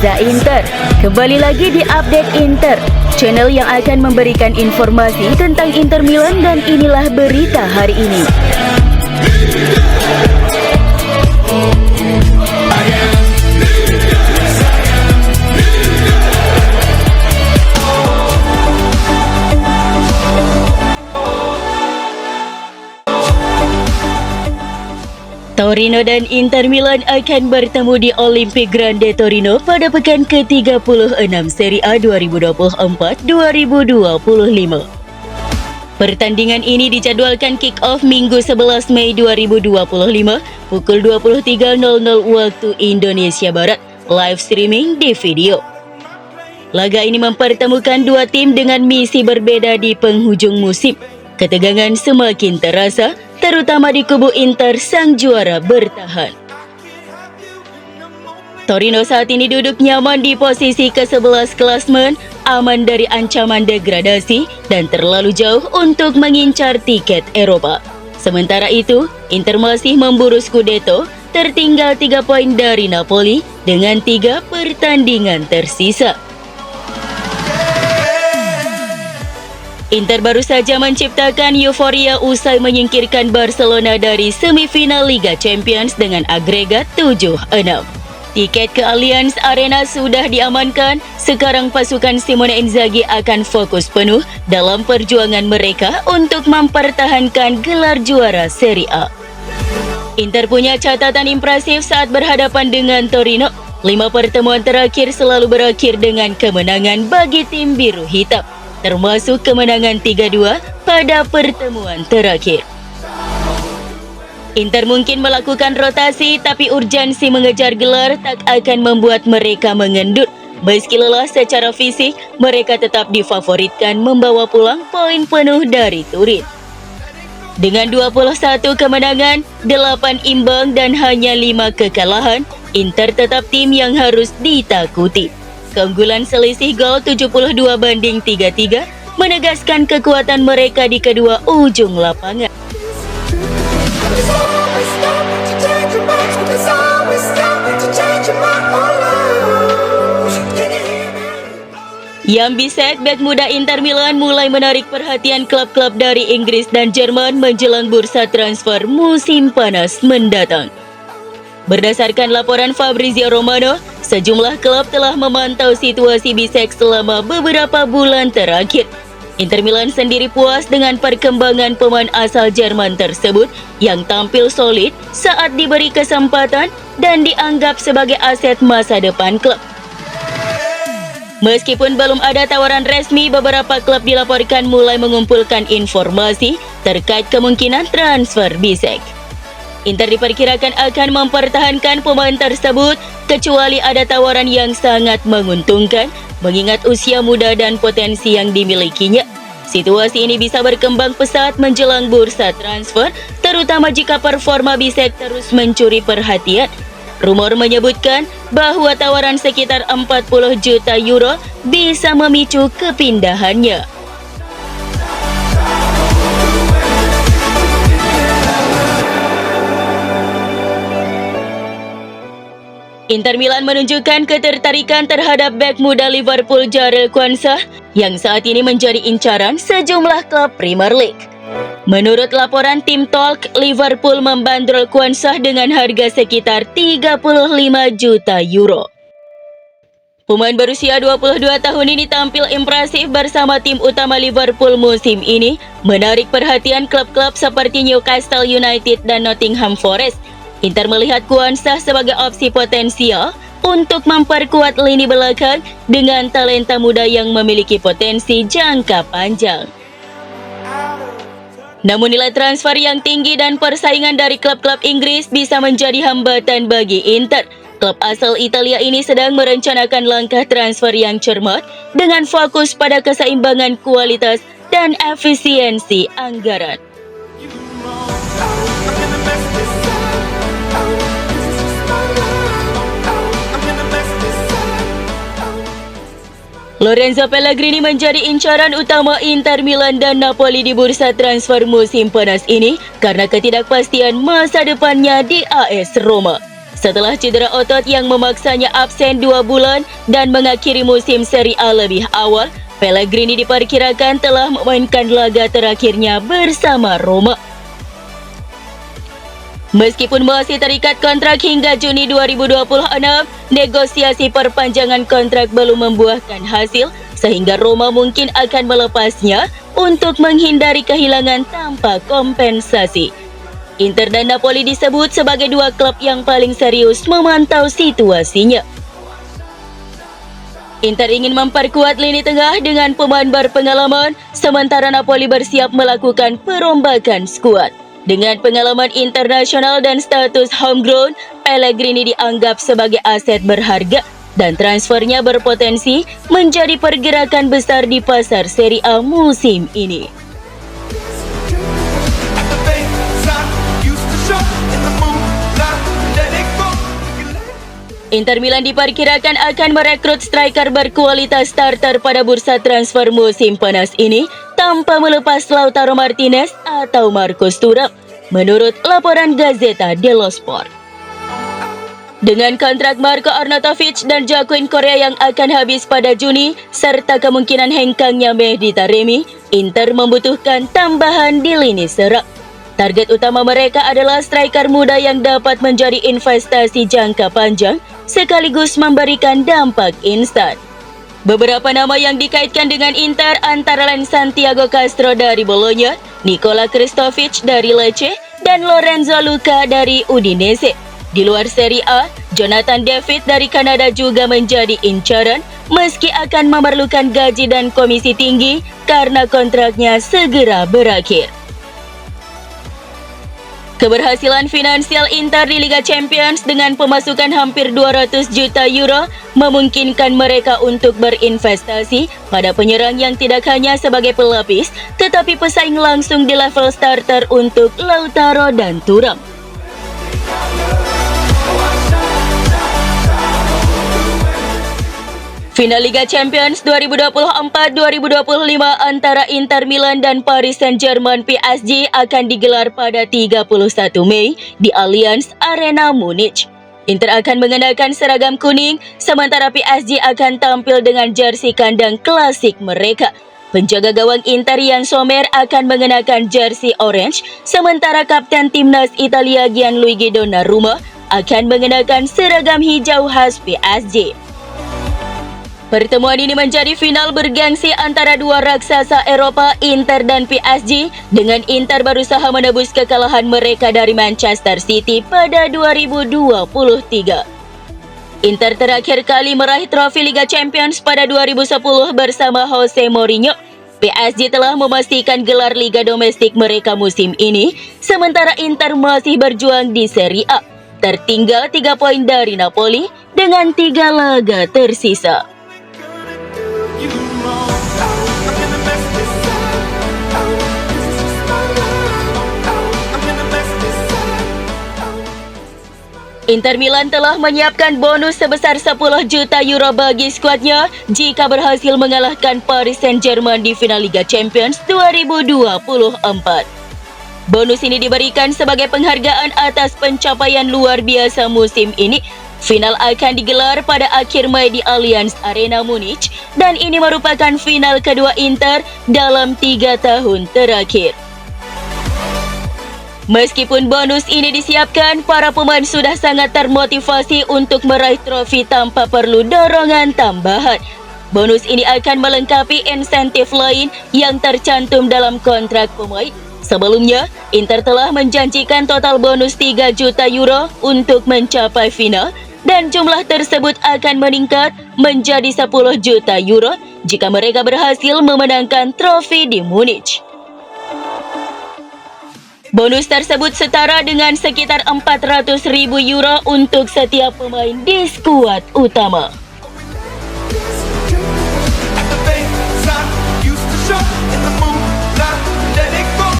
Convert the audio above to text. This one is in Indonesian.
Reza Inter. Kembali lagi di Update Inter, channel yang akan memberikan informasi tentang Inter Milan, dan inilah berita hari ini. Torino dan Inter Milan akan bertemu di Olimpic Grande Torino pada pekan ke-36 Serie A 2024-2025. Pertandingan ini dijadwalkan kick-off Minggu 11 Mei 2025 pukul 23.00 waktu Indonesia Barat, live streaming di video. Laga ini mempertemukan dua tim dengan misi berbeda di penghujung musim. Ketegangan semakin terasa, terutama di kubu Inter sang juara bertahan. Torino saat ini duduk nyaman di posisi ke-11 klasemen, aman dari ancaman degradasi dan terlalu jauh untuk mengincar tiket Eropa. Sementara itu, Inter masih memburu Scudetto, tertinggal 3 poin dari Napoli dengan 3 pertandingan tersisa. Inter baru saja menciptakan euforia usai menyingkirkan Barcelona dari semifinal Liga Champions dengan agregat 7-6. Tiket ke Allianz Arena sudah diamankan, sekarang pasukan Simone Inzaghi akan fokus penuh dalam perjuangan mereka untuk mempertahankan gelar juara Serie A. Inter punya catatan impresif saat berhadapan dengan Torino. 5 pertemuan terakhir selalu berakhir dengan kemenangan bagi tim biru hitam, termasuk kemenangan 3-2 pada pertemuan terakhir. Inter mungkin melakukan rotasi, tapi urgensi mengejar gelar tak akan membuat mereka mengendut. Meski lelah secara fisik, mereka tetap difavoritkan membawa pulang poin penuh dari Turin. Dengan 21 kemenangan, 8 imbang dan hanya 5 kekalahan, Inter tetap tim yang harus ditakuti. Keunggulan selisih gol 72-33 menegaskan kekuatan mereka di kedua ujung lapangan. Jan Bisek, bek muda Inter Milan, mulai menarik perhatian klub-klub dari Inggris dan Jerman menjelang bursa transfer musim panas mendatang. Berdasarkan laporan Fabrizio Romano, sejumlah klub telah memantau situasi Bisek selama beberapa bulan terakhir. Inter Milan sendiri puas dengan perkembangan pemain asal Jerman tersebut yang tampil solid saat diberi kesempatan dan dianggap sebagai aset masa depan klub. Meskipun belum ada tawaran resmi, beberapa klub dilaporkan mulai mengumpulkan informasi terkait kemungkinan transfer Bisek. Inter diperkirakan akan mempertahankan pemain tersebut kecuali ada tawaran yang sangat menguntungkan mengingat usia muda dan potensi yang dimilikinya. Situasi ini bisa berkembang pesat menjelang bursa transfer, terutama jika performa Bisek terus mencuri perhatian. Rumor menyebutkan bahwa tawaran sekitar 40 juta euro bisa memicu kepindahannya. Inter Milan menunjukkan ketertarikan terhadap bek muda Liverpool Jarell Quansah yang saat ini menjadi incaran sejumlah klub Premier League. Menurut laporan tim Talk, Liverpool membandrol Quansah dengan harga sekitar 35 juta euro. Pemain berusia 22 tahun ini tampil impresif bersama tim utama Liverpool musim ini, menarik perhatian klub-klub seperti Newcastle United dan Nottingham Forest. Inter melihat Quansah sebagai opsi potensial untuk memperkuat lini belakang dengan talenta muda yang memiliki potensi jangka panjang. Namun nilai transfer yang tinggi dan persaingan dari klub-klub Inggris bisa menjadi hambatan bagi Inter. Klub asal Italia ini sedang merencanakan langkah transfer yang cermat dengan fokus pada keseimbangan kualitas dan efisiensi anggaran. Lorenzo Pellegrini menjadi incaran utama Inter Milan dan Napoli di bursa transfer musim panas ini karena ketidakpastian masa depannya di AS Roma. Setelah cedera otot yang memaksanya absen 2 bulan dan mengakhiri musim Serie A lebih awal, Pellegrini diperkirakan telah memainkan laga terakhirnya bersama Roma. Meskipun masih terikat kontrak hingga Juni 2026, negosiasi perpanjangan kontrak belum membuahkan hasil, sehingga Roma mungkin akan melepasnya untuk menghindari kehilangan tanpa kompensasi. Inter dan Napoli disebut sebagai dua klub yang paling serius memantau situasinya. Inter ingin memperkuat lini tengah dengan pemain berpengalaman, sementara Napoli bersiap melakukan perombakan skuad. Dengan pengalaman internasional dan status homegrown, Pellegrini dianggap sebagai aset berharga dan transfernya berpotensi menjadi pergerakan besar di pasar Serie A musim ini. Inter Milan diperkirakan akan merekrut striker berkualitas starter pada bursa transfer musim panas ini tanpa melepas Lautaro Martinez atau Marcos Thuram, menurut laporan Gazzetta dello Sport. Dengan kontrak Marko Arnautovic dan Joaquin Correa yang akan habis pada Juni, serta kemungkinan hengkangnya Mehdi Taremi, Inter membutuhkan tambahan di lini serang. Target utama mereka adalah striker muda yang dapat menjadi investasi jangka panjang sekaligus memberikan dampak instan. Beberapa nama yang dikaitkan dengan Inter antara lain Santiago Castro dari Bologna, Nikola Kristovic dari Lecce, dan Lorenzo Luca dari Udinese. Di luar Serie A, Jonathan David dari Kanada juga menjadi incaran meski akan memerlukan gaji dan komisi tinggi karena kontraknya segera berakhir. Keberhasilan finansial Inter di Liga Champions dengan pemasukan hampir 200 juta euro memungkinkan mereka untuk berinvestasi pada penyerang yang tidak hanya sebagai pelapis, tetapi pesaing langsung di level starter untuk Lautaro dan Thuram. Final Liga Champions 2024-2025 antara Inter Milan dan Paris Saint-Germain PSG akan digelar pada 31 Mei di Allianz Arena Munich. Inter akan mengenakan seragam kuning, sementara PSG akan tampil dengan jersey kandang klasik mereka. Penjaga gawang Inter Yann Sommer akan mengenakan jersey orange, sementara kapten timnas Italia Gianluigi Donnarumma akan mengenakan seragam hijau khas PSG. Pertemuan ini menjadi final bergengsi antara dua raksasa Eropa, Inter dan PSG, dengan Inter berusaha menebus kekalahan mereka dari Manchester City pada 2023. Inter terakhir kali meraih trofi Liga Champions pada 2010 bersama Jose Mourinho. PSG telah memastikan gelar Liga domestik mereka musim ini, sementara Inter masih berjuang di Serie A, tertinggal 3 poin dari Napoli dengan 3 laga tersisa. Inter Milan telah menyiapkan bonus sebesar 10 juta euro bagi skuadnya jika berhasil mengalahkan Paris Saint-Germain di final Liga Champions 2024. Bonus ini diberikan sebagai penghargaan atas pencapaian luar biasa musim ini. Final akan digelar pada akhir Mei di Allianz Arena Munich dan ini merupakan final kedua Inter dalam 3 tahun terakhir. Meskipun bonus ini disiapkan, para pemain sudah sangat termotivasi untuk meraih trofi tanpa perlu dorongan tambahan. Bonus ini akan melengkapi insentif lain yang tercantum dalam kontrak pemain. Sebelumnya, Inter telah menjanjikan total bonus 3 juta euro untuk mencapai final dan jumlah tersebut akan meningkat menjadi 10 juta euro jika mereka berhasil memenangkan trofi di Munich. Bonus tersebut setara dengan sekitar 400.000 euro untuk setiap pemain di skuad utama.